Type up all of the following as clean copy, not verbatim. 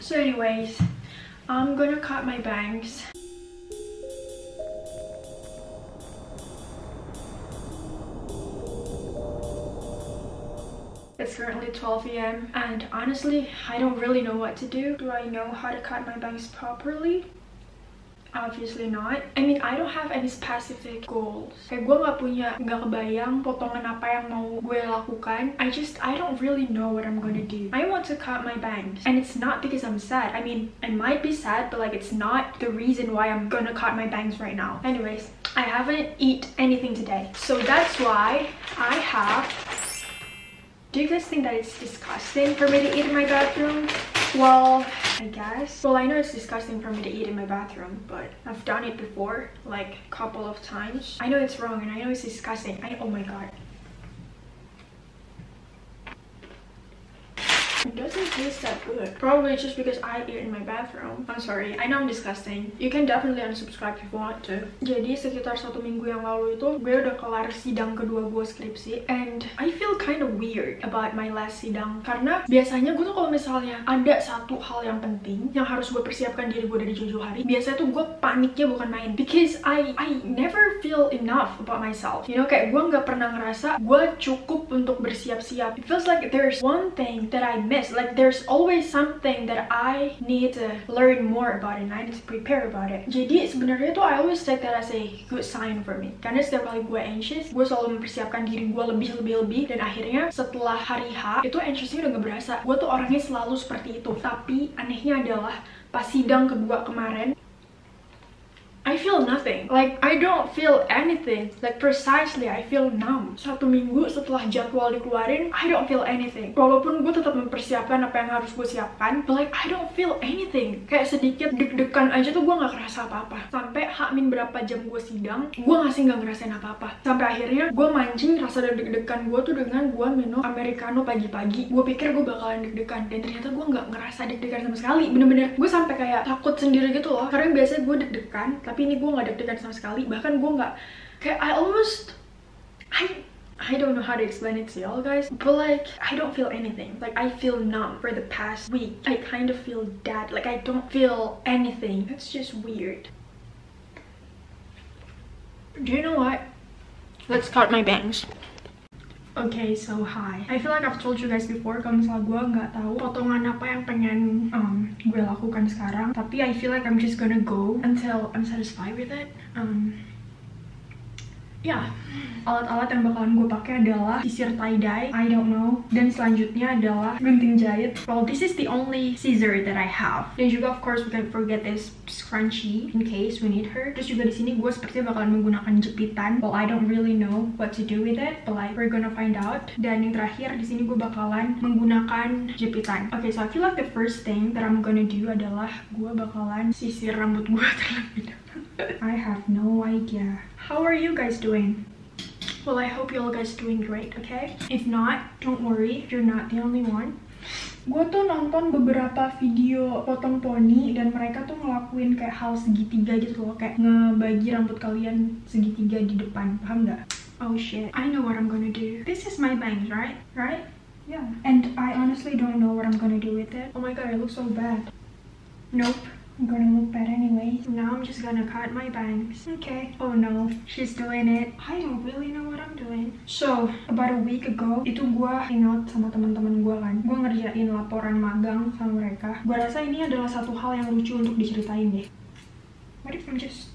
So anyways, I'm gonna cut my bangs. It's currently 12 a.m. and honestly, I don't really know what to do. Do I know how to cut my bangs properly? Obviously not. I mean, I don't have any specific goals. Kayak gue nggak kebayang potongan apa yang mau gue lakukan. I don't really know what I'm gonna do. I want to cut my bangs, and it's not because I'm sad. I mean, I might be sad, but like it's not the reason why I'm gonna cut my bangs right now. Anyways, I haven't eaten anything today, so that's why I have. Do you guys think that it's disgusting for me to eat in my bathroom? Well, I guess. Well, I know it's disgusting for me to eat in my bathroom, but I've done it before, like a couple of times. I know it's wrong and I know it's disgusting. Oh my god. It doesn't taste that good. Probably just because I eat in my bathroom. I'm sorry, I know I'm disgusting. You can definitely unsubscribe if you want to. Jadi sekitar 1 minggu yang lalu itu gue udah kelar sidang kedua gue skripsi, and I feel kind of weird about my last sidang. Karena biasanya gue tuh kalau misalnya ada satu hal yang penting yang harus gue persiapkan diri gue dari jauh-jauh hari, biasanya tuh gue paniknya bukan main, because I never feel enough about myself. You know, kayak gue nggak pernah ngerasa gue cukup untuk bersiap-siap. It feels like there's one thing that I miss. Like there's always something that I need to learn more about and I need to prepare about it. Jadi sebenarnya tuh I always take that as a good sign for me. Karena setiap kali gue anxious, gue selalu mempersiapkan diri gue lebih, dan akhirnya setelah hari H itu anxiousnya udah gak berasa. Gue tuh orangnya selalu seperti itu. Tapi anehnya adalah pas sidang kedua kemarin, I feel nothing. Like, I don't feel anything. Like, precisely, I feel numb. 1 minggu setelah jadwal dikeluarin, I don't feel anything. Walaupun gue tetap mempersiapkan apa yang harus gue siapkan, but like, I don't feel anything. Kayak sedikit deg-degan aja tuh gue gak kerasa apa-apa. Sampai H-min berapa jam gue sidang, gue masih gak ngerasain apa-apa. Sampai akhirnya, gue mancing rasa deg-degan gue tuh dengan gue minum americano pagi-pagi. Gue pikir gue bakalan deg-degan, dan ternyata gue gak ngerasa deg-degan sama sekali. Bener-bener, gue sampai kayak takut sendiri gitu loh. Karena biasanya gue deg-degan, tapi ini gue nggak deg-degan sama sekali. Bahkan gue nggak kayak I don't know how to explain it to y'all guys, but like I don't feel anything. Like I feel numb for the past week. I kind of feel dead. Like I don't feel anything. That's just weird. Do you know what? Let's cut my bangs. Okay, so hi. I feel like I've told you guys before kalau misalnya gue nggak tahu potongan apa yang pengen gue lakukan sekarang. Tapi I feel like I'm just gonna go until I'm satisfied with it. Ya, alat-alat yang bakalan gue pakai adalah sisir tie-dye, I don't know, dan selanjutnya adalah gunting jahit. Well, this is the only scissor that I have. Dan juga of course we can't forget this scrunchie in case we need her. Terus juga di sini gue sepertinya bakalan menggunakan jepitan. Well, I don't really know what to do with it, but like we're gonna find out. Dan yang terakhir di sini gue bakalan menggunakan jepitan. Okay, so I feel like the first thing that I'm gonna do adalah gue bakalan sisir rambut gue terlebih dahulu. I have no idea. How are you guys doing? Well, I hope you all guys doing great, okay? If not, don't worry, you're not the only one. Gue tuh nonton beberapa video potong poni dan mereka tuh ngelakuin kayak hal segitiga gitu loh, kayak ngebagi rambut kalian segitiga di depan, paham nggak? Oh shit, I know what I'm gonna do. This is my bangs, right? Right? Yeah. And I honestly don't know what I'm gonna do with it. Oh my god, I look so bad. Nope. I'm gonna look bad anyways. Now I'm just gonna cut my bangs. Okay. Oh no, she's doing it. I don't really know what I'm doing. So, about a week ago, itu gue hangout sama teman-teman gue kan. Gue ngerjain laporan magang sama mereka. Gue rasa ini adalah satu hal yang lucu untuk diceritain deh. What if I'm just...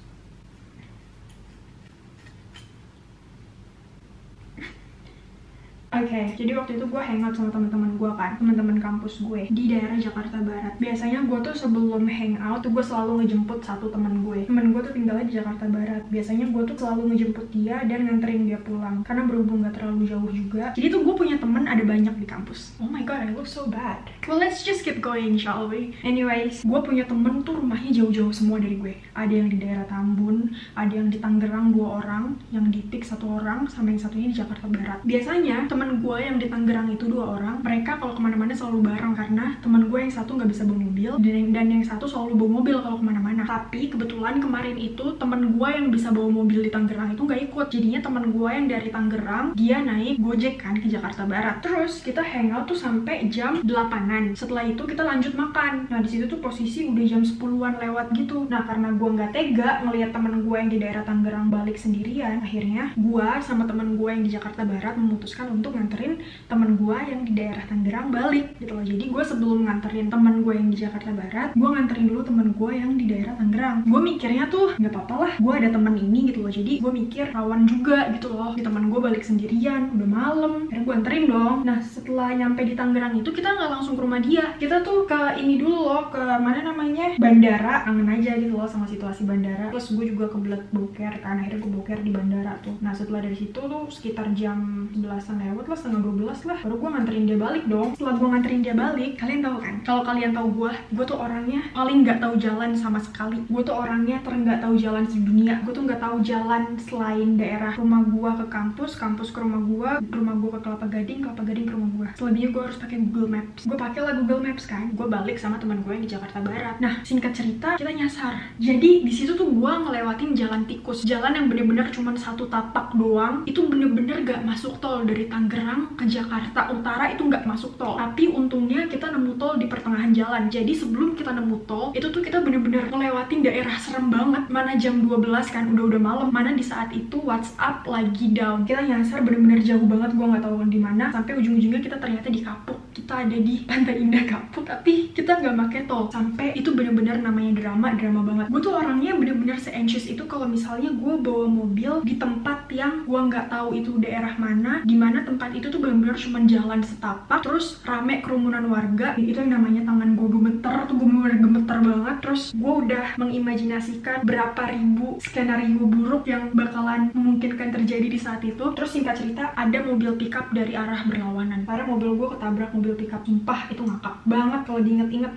Oke, jadi waktu itu gue hangout sama teman-teman gue kan, teman-teman kampus gue di daerah Jakarta Barat. Biasanya gue tuh sebelum hangout tuh gue selalu ngejemput satu teman gue. Temen gue tuh tinggalnya di Jakarta Barat. Biasanya gue tuh selalu ngejemput dia dan nganterin dia pulang, karena berhubung gak terlalu jauh juga. Jadi tuh gue punya teman ada banyak di kampus. Oh my god, I look so bad. Well, let's just keep going, shall we? Anyways, gue punya temen tuh rumahnya jauh-jauh semua dari gue. Ada yang di daerah Tambun, ada yang di Tangerang 2 orang, yang di Pik 1 orang, sama yang satunya di Jakarta Barat. Biasanya temen gue yang di Tangerang itu 2 orang, mereka kalau kemana-mana selalu bareng karena teman gue yang satu nggak bisa bawa mobil dan yang satu selalu bawa mobil kalau kemana-mana. Tapi kebetulan kemarin itu teman gue yang bisa bawa mobil di Tangerang itu nggak ikut, jadinya teman gue yang dari Tangerang dia naik Gojek kan ke Jakarta Barat. Terus kita hangout tuh sampai jam 8-an. Setelah itu kita lanjut makan. Nah di situ tuh posisi udah jam 10-an lewat gitu. Nah karena gue nggak tega ngelihat teman gue yang di daerah Tangerang balik sendirian, akhirnya gue sama teman gue yang di Jakarta Barat memutuskan untuk nganterin teman gue yang di daerah Tangerang balik gitu loh. Jadi gue sebelum nganterin teman gue yang di Jakarta Barat, gue nganterin dulu teman gue yang di daerah Tangerang. Gue mikirnya tuh nggak apa-apa lah, gue ada teman ini gitu loh. Jadi gue mikir rawan juga gitu loh, di teman gue balik sendirian, udah malam, akhirnya gue anterin dong. Nah setelah nyampe di Tangerang itu kita nggak langsung ke rumah dia, kita tuh ke ini dulu loh, ke mana namanya, bandara. Kangen aja gitu loh sama situasi bandara. Plus gue juga kebelet boker kan, akhirnya gue boker di bandara tuh. Nah setelah dari situ tuh sekitar jam 11-an lewat lah, setengah 12 lah, baru gue nganterin dia balik dong. Setelah gue nganterin dia balik, kalian tahu kan, kalau kalian tahu gue tuh orangnya paling nggak tahu jalan sama sekali. Gue tuh orangnya nggak tahu jalan sedunia. Gue tuh nggak tahu jalan selain daerah rumah gue ke kampus, kampus ke rumah gue ke Kelapa Gading ke rumah gue. Selebihnya gue harus pakai Google Maps. Gue pakai lah Google Maps kan. Gue balik sama teman gue yang di Jakarta Barat. Nah singkat cerita kita nyasar. Jadi di situ tuh gue ngelewatin jalan tikus, jalan yang bener-bener cuma satu tapak doang. Itu bener-bener gak masuk tol. Dari Tangerang ke Jakarta Utara itu gak masuk tol. Tapi untungnya kita nemu tol di pertengahan jalan. Jadi sebelum kita nemu tol itu tuh kita bener-bener ngelewatin daerah serem banget. Mana jam 12 kan, udah malam. Mana di saat itu WhatsApp lagi down. Kita nyasar bener-bener jauh banget, gue nggak tahu di mana. Sampai ujung-ujungnya kita ternyata di Kapuk. Kita ada di Pantai Indah Kapuk, tapi kita nggak pakai tol. Sampai itu bener-bener namanya drama banget. Gue tuh orangnya bener-bener se-anxious itu kalau misalnya gue bawa mobil di tempat yang gue nggak tahu itu daerah mana, dimana tempat itu tuh bener-bener cuma jalan setapak, terus rame kerumunan warga. Itu yang namanya tangan gue gemeter tuh, gue bener-bener gemeter banget. Terus gue udah mengimajinasikan berapa ribu skenario buruk yang bakalan memungkinkan terjadi di saat itu. Terus singkat cerita, ada mobil pickup dari arah berlawanan. Karena mobil gue ketabrak mobil pickup. Sumpah itu ngakak banget kalau diinget-inget.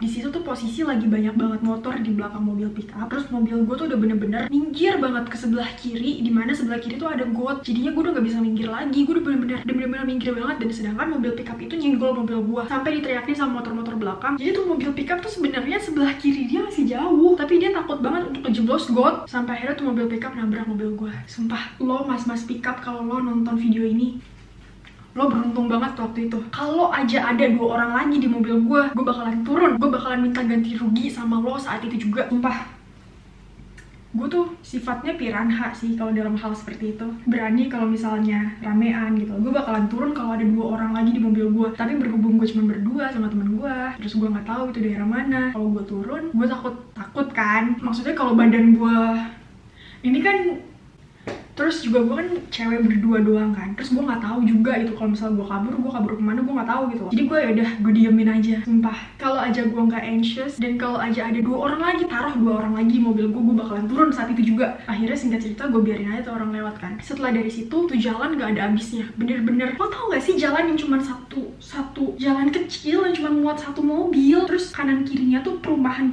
Di situ tuh posisi lagi banyak banget motor di belakang mobil pickup. Terus mobil gue tuh udah bener-bener minggir banget ke sebelah kiri, dimana sebelah kiri tuh ada got. Jadinya gue udah gak bisa minggir lagi. Gue udah bener-bener minggir banget. Dan sedangkan mobil pickup itu nyenggol mobil gue sampai diteriakin sama motor-motor belakang. Jadi tuh mobil pickup tuh sebenarnya sebelah kiri dia masih jauh, tapi dia takut banget untuk kejeblos got. Sampai akhirnya tuh mobil pickup nabrak mobil gue. Sumpah, lo mas-mas pickup kalau lo nonton video ini, lo beruntung banget waktu itu. Kalau aja ada 2 orang lagi di mobil gue bakalan turun. Gue bakalan minta ganti rugi sama lo saat itu juga. Sumpah, gue tuh sifatnya piranha sih kalau dalam hal seperti itu. Berani kalau misalnya ramean gitu, gue bakalan turun kalau ada 2 orang lagi di mobil gue. Tapi berhubung gue cuma berdua sama teman gue, terus gue nggak tahu itu daerah mana. Kalau gue turun, gue takut kan. Maksudnya kalau badan gue ini kan, terus juga gue kan cewek berdua doang kan, terus gue nggak tahu juga gitu kalau misalnya gue kabur kemana, gue nggak tahu gitu. Jadi gue yaudah, gue diemin aja. Sumpah, kalau aja gue nggak anxious dan kalau aja ada 2 orang lagi, taruh 2 orang lagi di mobil gue bakalan turun saat itu juga. Akhirnya singkat cerita gue biarin aja tuh orang lewat kan. Setelah dari situ tuh jalan nggak ada habisnya, bener-bener. Lo tau gak sih jalan yang cuma satu jalan kecil yang cuma muat 1 mobil, terus kanan kirinya tuh perumahan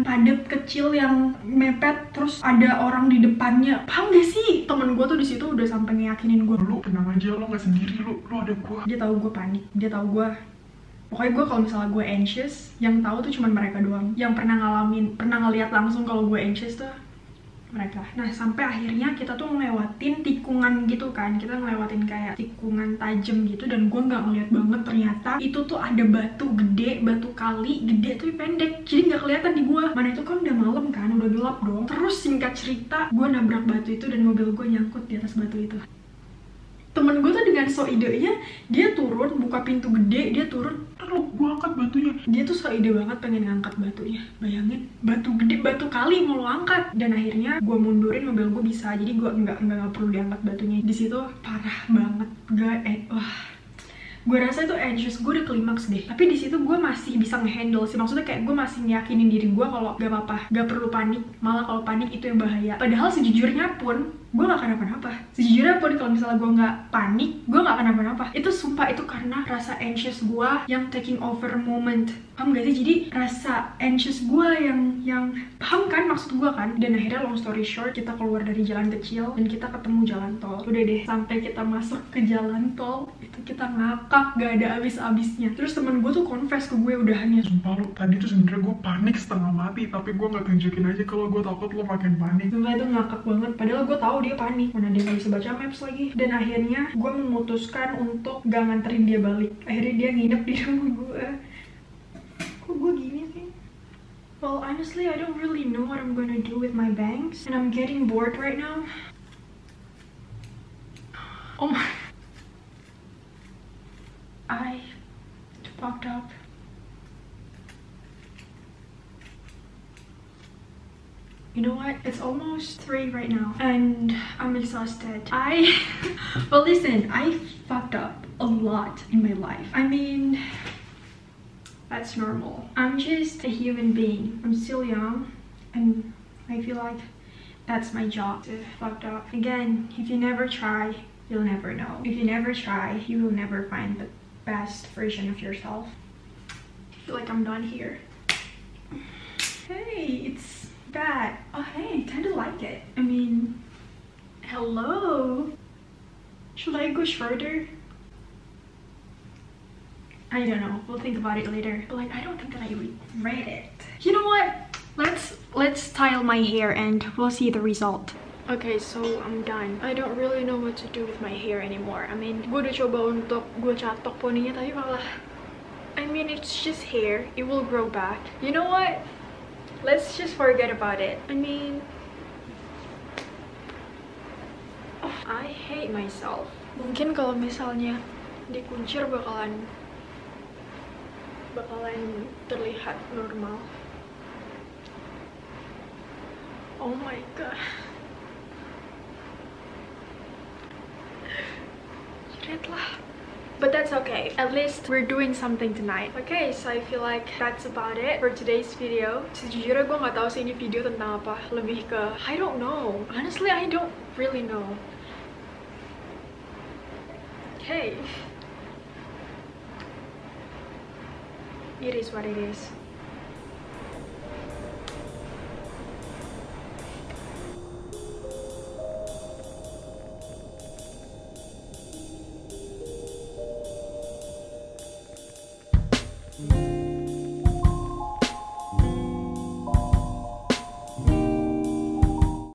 padat kecil yang mepet, terus ada orang di depannya. Paham gak sih? Temen gue tuh di situ udah sampai ngeyakinin gue, lu tenang aja, lo nggak sendiri, lu ada gue. Dia tahu gue panik, dia tahu gue. Pokoknya gue kalau misalnya gue anxious, yang tahu tuh cuma mereka doang. Yang pernah ngeliat langsung kalau gue anxious tuh mereka. Nah sampai akhirnya kita tuh ngelewatin tikungan gitu kan, kita ngelewatin kayak tikungan tajam gitu, dan gue nggak ngeliat banget ternyata itu tuh ada batu gede, batu kali gede tapi pendek, jadi nggak kelihatan di gue. Mana itu kan udah malam kan, udah gelap dong. Terus singkat cerita, gue nabrak batu itu dan mobil gue nyangkut di atas batu itu. Temen gue tuh dengan so idenya, dia turun, buka pintu gede, dia turun, terus gue angkat batunya. Dia tuh so ide banget pengen ngangkat batunya. Bayangin, batu gede, batu kali mau lo angkat. Dan akhirnya gue mundurin, mobil gue bisa, jadi gue nggak perlu diangkat batunya. Di situ parah banget, wah gue rasa itu anxious gue udah klimaks deh. Tapi di situ gue masih bisa ngehandle sih, maksudnya kayak gue masih yakinin diri gue kalau gak apa-apa, gak perlu panik, malah kalau panik itu yang bahaya. Padahal sejujurnya pun gue gak kenapa-napa. Sejujurnya pun kalau misalnya gue gak panik, gue gak kenapa-napa. Itu sumpah itu karena rasa anxious gue yang taking over moment. Paham gak sih? Jadi rasa anxious gue yang paham kan maksud gue kan? Dan akhirnya long story short, kita keluar dari jalan kecil dan kita ketemu jalan tol. Udah deh, sampai kita masuk ke jalan tol itu kita ngakak gak ada abis-abisnya. Terus temen gue tuh confess ke gue udahannya, sumpah lu tadi tuh sebenernya gue panik setengah mati, tapi gue gak tunjukin aja kalau gue takut lo makin panik. Sumpah itu ngakak banget, padahal gue tahu dia panik, mana dia gak bisa baca maps lagi. Dan akhirnya gue memutuskan untuk gak nganterin dia balik. Akhirnya dia nginep di rumah gue. Kok gue gini sih? Well, honestly, I don't really know what I'm gonna do with my bangs, and I'm getting bored right now. Oh my, I fucked up. You know what? It's almost 3 right now and I'm exhausted. Well, listen, I fucked up a lot in my life. I mean, that's normal. I'm just a human being. I'm still young and I feel like that's my job to fucked up. Again, if you never try, you'll never know. If you never try, you will never find the best version of yourself. I feel like I'm done here. Hey, it's that. Oh hey, I kinda like it. I mean, hello. Should I go shorter? I don't know, we'll think about it later. But like, I don't think that I regret it. You know what? Let's style my hair and we'll see the result. Okay, so I'm done. I don't really know what to do with my hair anymore. I mean, gue udah coba untuk gue catok poninya tapi malah, I mean, it's just hair. It will grow back. You know what? Let's just forget about it. I mean, oh, I hate myself. Mungkin kalau misalnya dikuncir bakalan terlihat normal. Oh my god. Jerit lah. But that's okay. At least we're doing something tonight. Okay, so I feel like that's about it for today's video. Sejujurnya gue nggak tahu sih ini video tentang apa. Lebih ke I don't know. Honestly, I don't really know. Okay. It is what it is.